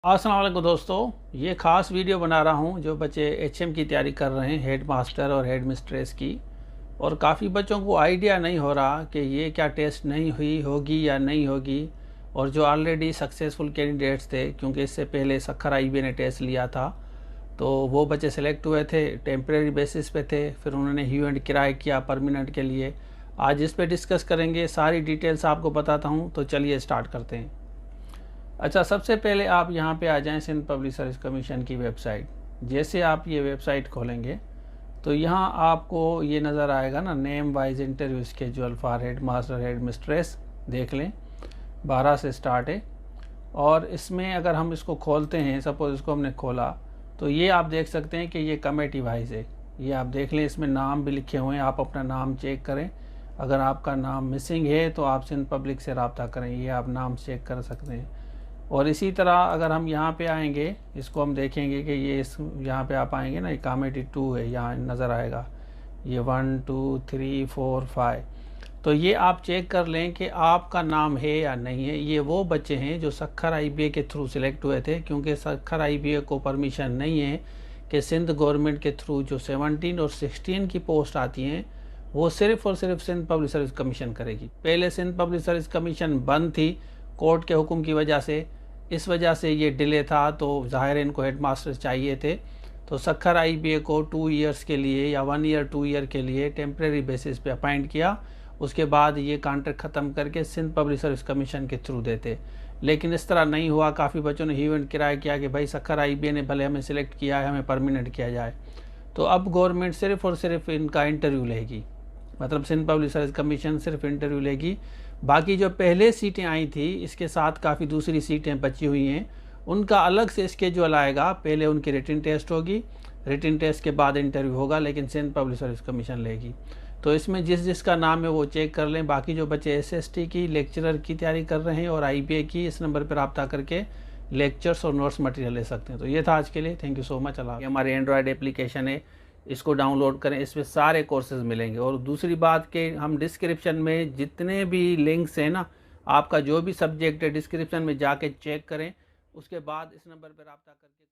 अस्सलाम वालेकुम दोस्तों, ये ख़ास वीडियो बना रहा हूँ जो बच्चे एचएम की तैयारी कर रहे हैं, हेड मास्टर और हेड मिस्ट्रेस की। और काफ़ी बच्चों को आइडिया नहीं हो रहा कि ये क्या टेस्ट नहीं हुई होगी या नहीं होगी। और जो ऑलरेडी सक्सेसफुल कैंडिडेट्स थे, क्योंकि इससे पहले सखर आईबी ने टेस्ट लिया था, तो वो बच्चे सेलेक्ट हुए थे, टेम्परेरी बेसिस पे थे, फिर उन्होंने ह्यू एंड किराए किया परमानेंट के लिए। आज इस पर डिस्कस करेंगे, सारी डिटेल्स आपको बताता हूँ। तो चलिए स्टार्ट करते हैं। अच्छा, सबसे पहले आप यहाँ पे आ जाएं सिंध पब्लिक सर्विस कमीशन की वेबसाइट। जैसे आप ये वेबसाइट खोलेंगे तो यहाँ आपको ये नज़र आएगा ना, name wise interview schedule for head master head mistress. देख लें, 12 से स्टार्ट है। और इसमें अगर हम इसको खोलते हैं, सपोज इसको हमने खोला, तो ये आप देख सकते हैं कि ये कमेटी वाइज है। ये आप देख लें, इसमें नाम भी लिखे हुए हैं, आप अपना नाम चेक करें। अगर आपका नाम मिसिंग है तो आप सिंध पब्लिक से रब्ता करें, ये आप नाम चेक कर सकते हैं। और इसी तरह अगर हम यहाँ पे आएंगे, इसको हम देखेंगे कि ये इस यहाँ पे आप आएंगे ना, ये कमेटी 2 है, यहाँ नज़र आएगा ये 1 2 3 4 5। तो ये आप चेक कर लें कि आपका नाम है या नहीं है। ये वो बच्चे हैं जो सखर आईबीए के थ्रू सिलेक्ट हुए थे, क्योंकि सखर आईबीए को परमिशन नहीं है कि सिंध गवर्नमेंट के थ्रू जो 17 और 16 की पोस्ट आती हैं वो सिर्फ़ और सिर्फ सिंध पब्लिक सर्विस कमीशन करेगी। पहले सिंध पब्लिक सर्विस कमीशन बंद थी कोर्ट के हुक्म की वजह से, इस वजह से ये डिले था। तो ज़ाहिर इनको हेड मास्टर्स चाहिए थे, तो सखर आईबीए को 2 ईयर्स के लिए या 1 ईयर 2 ईयर के लिए टेम्प्रेरी बेसिस पे अपॉइंट किया। उसके बाद ये कॉन्ट्रैक्ट ख़त्म करके सिंध पब्लिक सर्विस कमीशन के थ्रू देते। लेकिन इस तरह नहीं हुआ। काफ़ी बच्चों ने ह्यू एंड किराया किया कि भाई सखर आईबीए ने भले हमें सिलेक्ट किया है, हमें परमानेंट किया जाए। तो अब गवर्नमेंट सिर्फ़ और सिर्फ इनका इंटरव्यू लेगी, मतलब सिंध पब्लिक सर्विस कमीशन सिर्फ इंटरव्यू लेगी। बाकी जो पहले सीटें आई थी, इसके साथ काफ़ी दूसरी सीटें बची हुई हैं, उनका अलग से स्केड्यूल आएगा। पहले उनकी रिटन टेस्ट होगी, रिटन टेस्ट के बाद इंटरव्यू होगा, लेकिन सिंध पब्लिक सर्विस कमीशन लेगी। तो इसमें जिस जिसका नाम है वो चेक कर लें। बाकी जो बच्चे एसएसटी की लेक्चरर की तैयारी कर रहे हैं और आईबीए की, इस नंबर पर रब्ता करके लेक्चर्स और नोट्स मटेरियल ले सकते हैं। तो ये था आज के लिए, थैंक यू सो मच। अल्लाह। ये हमारी एंड्रॉयड एप्लीकेशन है, इसको डाउनलोड करें, इसमें सारे कोर्सेज मिलेंगे। और दूसरी बात कि हम डिस्क्रिप्शन में जितने भी लिंक्स हैं ना, आपका जो भी सब्जेक्ट है डिस्क्रिप्शन में जाके चेक करें, उसके बाद इस नंबर पर रब्ता करके